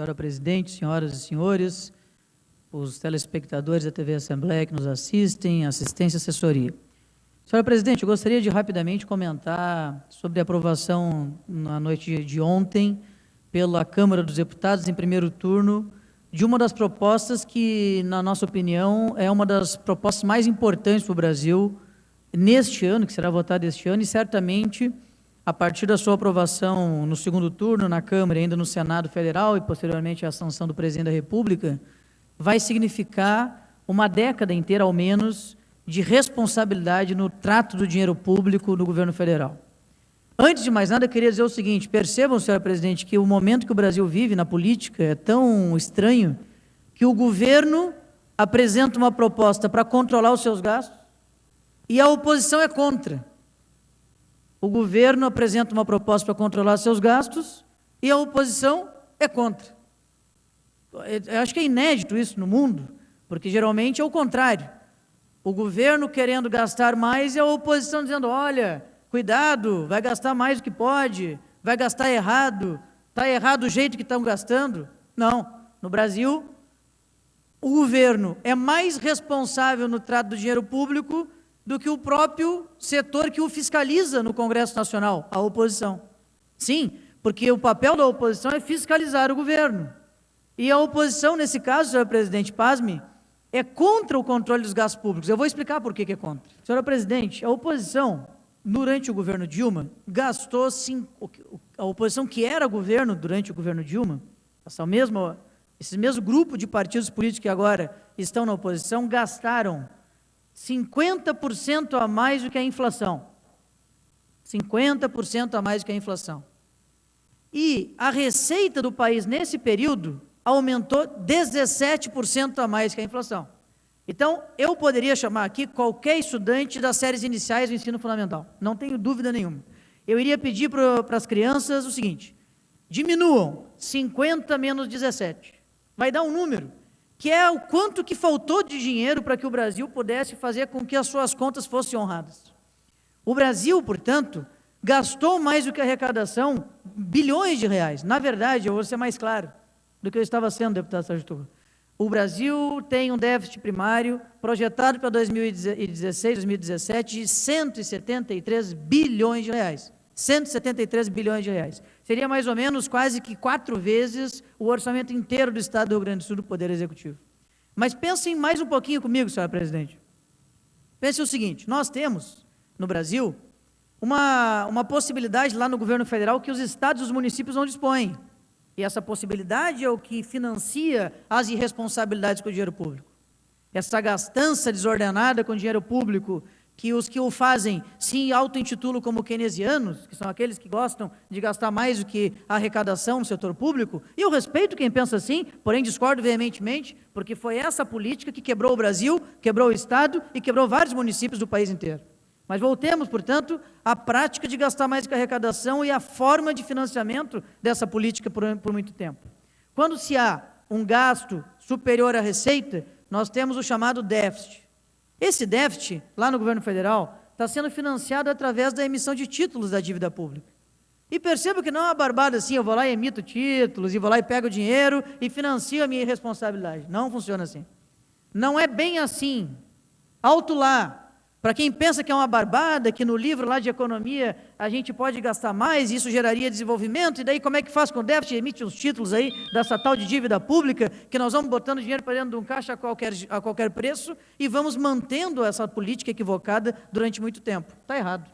senhora presidente, senhoras e senhores, os telespectadores da TV Assembleia que nos assistem, assistência e assessoria. Senhora presidente, eu gostaria de rapidamente comentar sobre a aprovação na noite de ontem pela Câmara dos Deputados, em primeiro turno, de uma das propostas que, na nossa opinião, é uma das propostas mais importantes para o Brasil neste ano, que será votada este ano, e certamente, a partir da sua aprovação no segundo turno, na Câmara e ainda no Senado Federal, e posteriormente a sanção do Presidente da República, vai significar uma década inteira, ao menos, de responsabilidade no trato do dinheiro público do governo federal. Antes de mais nada, eu queria dizer o seguinte: percebam, senhora presidente, que o momento que o Brasil vive na política é tão estranho que o governo apresenta uma proposta para controlar os seus gastos e a oposição é contra. O governo apresenta uma proposta para controlar seus gastos e a oposição é contra. Eu acho que é inédito isso no mundo, porque geralmente é o contrário. O governo querendo gastar mais e a oposição dizendo: olha, cuidado, vai gastar mais do que pode, vai gastar errado, está errado o jeito que estão gastando. Não, no Brasil, o governo é mais responsável no trato do dinheiro público do que o próprio setor que o fiscaliza no Congresso Nacional, a oposição. Sim, porque o papel da oposição é fiscalizar o governo. E a oposição, nesse caso, senhora presidente, pasme, é contra o controle dos gastos públicos. Eu vou explicar por que é contra. Senhora presidente, a oposição, durante o governo Dilma, gastou, a oposição que era governo durante o governo Dilma, esse mesmo grupo de partidos políticos que agora estão na oposição, gastaram 50% a mais do que a inflação. 50% a mais do que a inflação. E a receita do país, nesse período, aumentou 17% a mais que a inflação. Então, eu poderia chamar aqui qualquer estudante das séries iniciais do ensino fundamental, não tenho dúvida nenhuma. Eu iria pedir para as crianças o seguinte: diminuam 50 menos 17. Vai dar um número, que é o quanto que faltou de dinheiro para que o Brasil pudesse fazer com que as suas contas fossem honradas. O Brasil, portanto, gastou mais do que a arrecadação, bilhões de reais. Na verdade, eu vou ser mais claro do que eu estava sendo, deputado Sérgio Turra. O Brasil tem um déficit primário projetado para 2016, 2017 de 173 bilhões de reais. 173 bilhões de reais. Seria mais ou menos quase que 4 vezes o orçamento inteiro do Estado do Rio Grande do Sul do Poder Executivo. Mas pensem mais um pouquinho comigo, senhora presidente. Pense o seguinte: nós temos, no Brasil, uma possibilidade lá no governo federal que os estados e os municípios não dispõem. E essa possibilidade é o que financia as irresponsabilidades com o dinheiro público. Essa gastança desordenada com o dinheiro público, que os que o fazem se auto-intitulam como keynesianos, que são aqueles que gostam de gastar mais do que a arrecadação no setor público, e eu respeito quem pensa assim, porém discordo veementemente, porque foi essa política que quebrou o Brasil, quebrou o Estado e quebrou vários municípios do país inteiro. Mas voltemos, portanto, à prática de gastar mais que a arrecadação e à forma de financiamento dessa política por muito tempo. Quando se há um gasto superior à receita, nós temos o chamado déficit. Esse déficit, lá no governo federal, está sendo financiado através da emissão de títulos da dívida pública. E perceba que não é uma barbada assim: eu vou lá e emito títulos, e vou lá e pego o dinheiro e financio a minha irresponsabilidade. Não funciona assim. Não é bem assim. Alto lá. Para quem pensa que é uma barbada, que no livro lá de economia a gente pode gastar mais e isso geraria desenvolvimento, e daí como é que faz com o déficit? Emite uns títulos aí dessa tal de dívida pública, que nós vamos botando dinheiro para dentro de um caixa a qualquer preço e vamos mantendo essa política equivocada durante muito tempo. Está errado.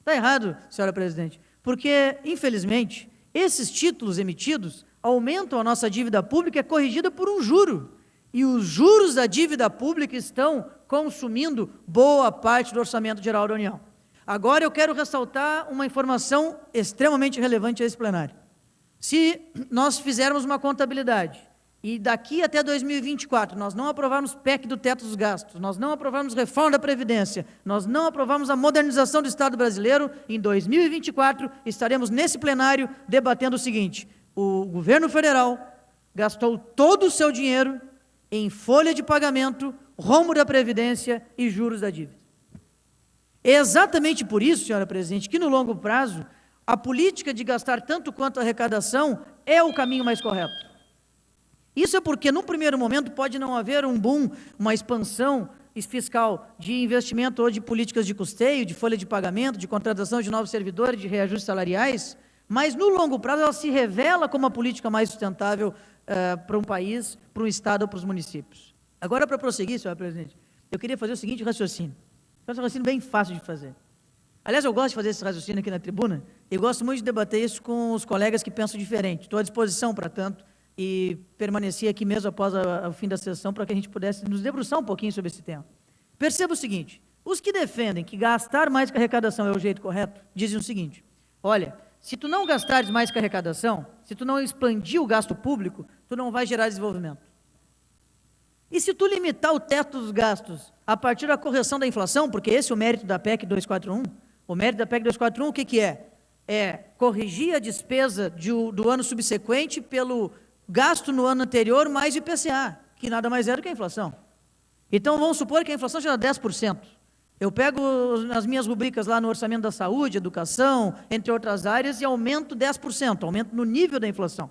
Está errado, senhora presidente, porque, infelizmente, esses títulos emitidos aumentam a nossa dívida pública, é corrigida por um juro. E os juros da dívida pública estão consumindo boa parte do orçamento geral da União. Agora eu quero ressaltar uma informação extremamente relevante a esse plenário. Se nós fizermos uma contabilidade e daqui até 2024 nós não aprovarmos PEC do teto dos gastos, nós não aprovarmos reforma da Previdência, nós não aprovarmos a modernização do Estado brasileiro, em 2024 estaremos nesse plenário debatendo o seguinte: o governo federal gastou todo o seu dinheiro em folha de pagamento, rombo da Previdência e juros da dívida. É exatamente por isso, senhora presidente, que no longo prazo, a política de gastar tanto quanto a arrecadação é o caminho mais correto. Isso é porque, num primeiro momento, pode não haver um boom, uma expansão fiscal de investimento ou de políticas de custeio, de folha de pagamento, de contratação de novos servidores, de reajustes salariais, mas no longo prazo ela se revela como a política mais sustentável para um país, para um estado ou para os municípios. Agora, para prosseguir, senhor presidente, eu queria fazer o seguinte raciocínio. É um raciocínio bem fácil de fazer. Aliás, eu gosto de fazer esse raciocínio aqui na tribuna e gosto muito de debater isso com os colegas que pensam diferente. Estou à disposição para tanto e permaneci aqui mesmo após o fim da sessão para que a gente pudesse nos debruçar um pouquinho sobre esse tema. Perceba o seguinte, os que defendem que gastar mais que arrecadação é o jeito correto, dizem o seguinte, olha, se tu não gastares mais que arrecadação, se tu não expandir o gasto público, tu não vai gerar desenvolvimento. E se tu limitar o teto dos gastos a partir da correção da inflação, porque esse é o mérito da PEC 241, o mérito da PEC 241 o que é? É corrigir a despesa do ano subsequente pelo gasto no ano anterior mais IPCA, que nada mais é do que a inflação. Então vamos supor que a inflação seja 10%. Eu pego as minhas rubricas lá no orçamento da saúde, educação, entre outras áreas, e aumento 10%, aumento no nível da inflação.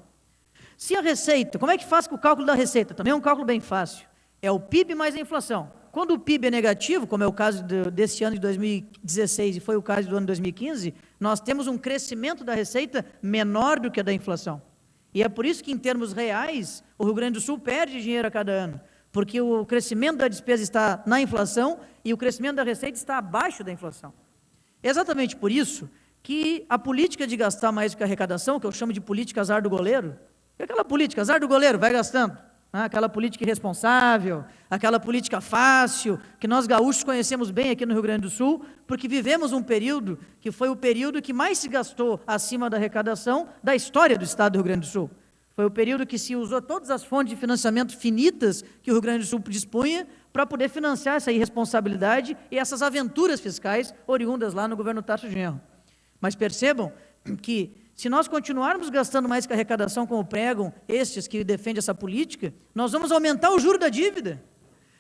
Se a receita, como é que faz com o cálculo da receita? Também é um cálculo bem fácil. É o PIB mais a inflação. Quando o PIB é negativo, como é o caso desse ano de 2016 e foi o caso do ano de 2015, nós temos um crescimento da receita menor do que a da inflação. E é por isso que, em termos reais, o Rio Grande do Sul perde dinheiro a cada ano, porque o crescimento da despesa está na inflação e o crescimento da receita está abaixo da inflação. É exatamente por isso que a política de gastar mais do que a arrecadação, que eu chamo de política azar do goleiro, é aquela política, azar do goleiro, vai gastando. Aquela política irresponsável, aquela política fácil, que nós gaúchos conhecemos bem aqui no Rio Grande do Sul, porque vivemos um período que foi o período que mais se gastou acima da arrecadação da história do estado do Rio Grande do Sul. Foi o período que se usou todas as fontes de financiamento finitas que o Rio Grande do Sul dispunha para poder financiar essa irresponsabilidade e essas aventuras fiscais oriundas lá no governo Tarso Genro. Mas percebam que se nós continuarmos gastando mais que a arrecadação, como pregam estes que defendem essa política, nós vamos aumentar o juro da dívida.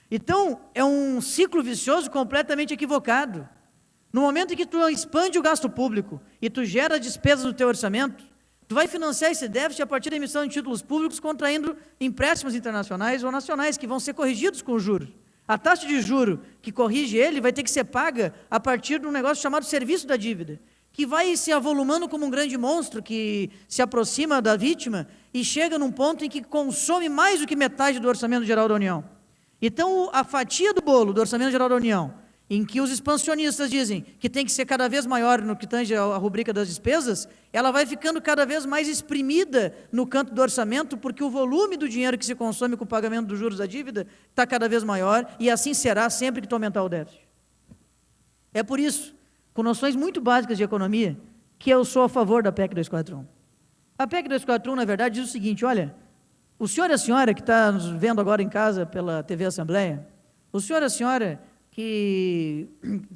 Então, é um ciclo vicioso completamente equivocado. No momento em que tu expande o gasto público e tu gera despesas no teu orçamento, tu vai financiar esse déficit a partir da emissão de títulos públicos, contraindo empréstimos internacionais ou nacionais, que vão ser corrigidos com juros. A taxa de juro que corrige ele vai ter que ser paga a partir de um negócio chamado serviço da dívida, que vai se avolumando como um grande monstro que se aproxima da vítima e chega num ponto em que consome mais do que metade do Orçamento Geral da União. Então, a fatia do bolo do Orçamento Geral da União, em que os expansionistas dizem que tem que ser cada vez maior no que tange a rubrica das despesas, ela vai ficando cada vez mais exprimida no canto do orçamento, porque o volume do dinheiro que se consome com o pagamento dos juros da dívida está cada vez maior, e assim será sempre que tu aumentar o déficit. É por isso, com noções muito básicas de economia, que eu sou a favor da PEC 241. A PEC 241, na verdade, diz o seguinte, olha, o senhor e a senhora que está nos vendo agora em casa pela TV Assembleia, o senhor e a senhora que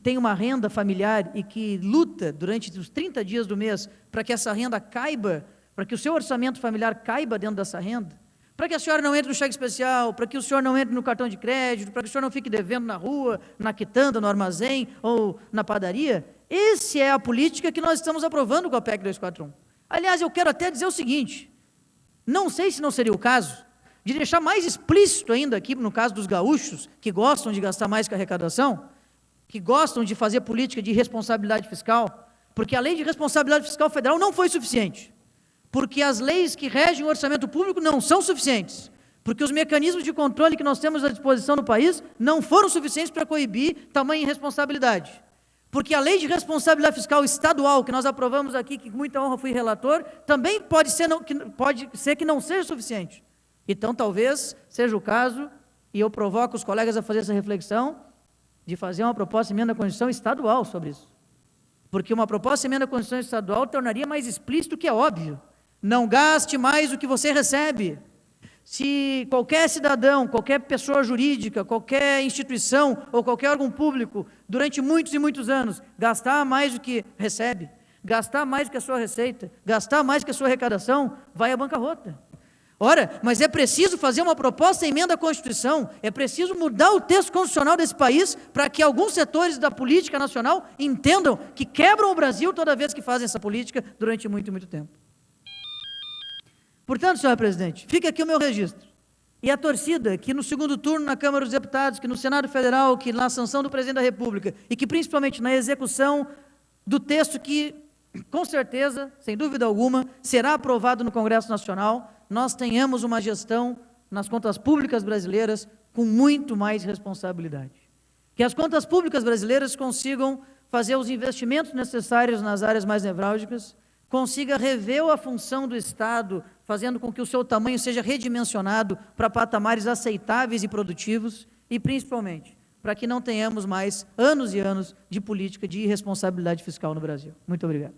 tem uma renda familiar e que luta durante os 30 dias do mês para que essa renda caiba, para que o seu orçamento familiar caiba dentro dessa renda, para que a senhora não entre no cheque especial, para que o senhor não entre no cartão de crédito, para que o senhor não fique devendo na rua, na quitanda, no armazém ou na padaria, essa é a política que nós estamos aprovando com a PEC 241. Aliás, eu quero até dizer o seguinte, não sei se não seria o caso de deixar mais explícito ainda aqui, no caso dos gaúchos, que gostam de gastar mais que a arrecadação, que gostam de fazer política de responsabilidade fiscal, porque a lei de responsabilidade fiscal federal não foi suficiente, porque as leis que regem o orçamento público não são suficientes, porque os mecanismos de controle que nós temos à disposição no país não foram suficientes para coibir tamanha irresponsabilidade, porque a lei de responsabilidade fiscal estadual, que nós aprovamos aqui, que com muita honra fui relator, também pode ser que não seja suficiente. Então, talvez seja o caso, e eu provoco os colegas a fazer essa reflexão, de fazer uma proposta de emenda à Constituição estadual sobre isso. Porque uma proposta de emenda à Constituição estadual tornaria mais explícito o que é óbvio. Não gaste mais do que você recebe. Se qualquer cidadão, qualquer pessoa jurídica, qualquer instituição ou qualquer órgão público, durante muitos e muitos anos, gastar mais do que recebe, gastar mais do que a sua receita, gastar mais do que a sua arrecadação, vai à bancarrota. Ora, mas é preciso fazer uma proposta de emenda à Constituição, é preciso mudar o texto constitucional desse país para que alguns setores da política nacional entendam que quebram o Brasil toda vez que fazem essa política durante muito, muito tempo. Portanto, senhor presidente, fica aqui o meu registro. E a torcida, que no segundo turno na Câmara dos Deputados, que no Senado Federal, que na sanção do Presidente da República, e que principalmente na execução do texto que, com certeza, sem dúvida alguma, será aprovado no Congresso Nacional, nós tenhamos uma gestão nas contas públicas brasileiras com muito mais responsabilidade. Que as contas públicas brasileiras consigam fazer os investimentos necessários nas áreas mais nevrálgicas, consiga rever a função do Estado, fazendo com que o seu tamanho seja redimensionado para patamares aceitáveis e produtivos, e principalmente, para que não tenhamos mais anos e anos de política de irresponsabilidade fiscal no Brasil. Muito obrigado.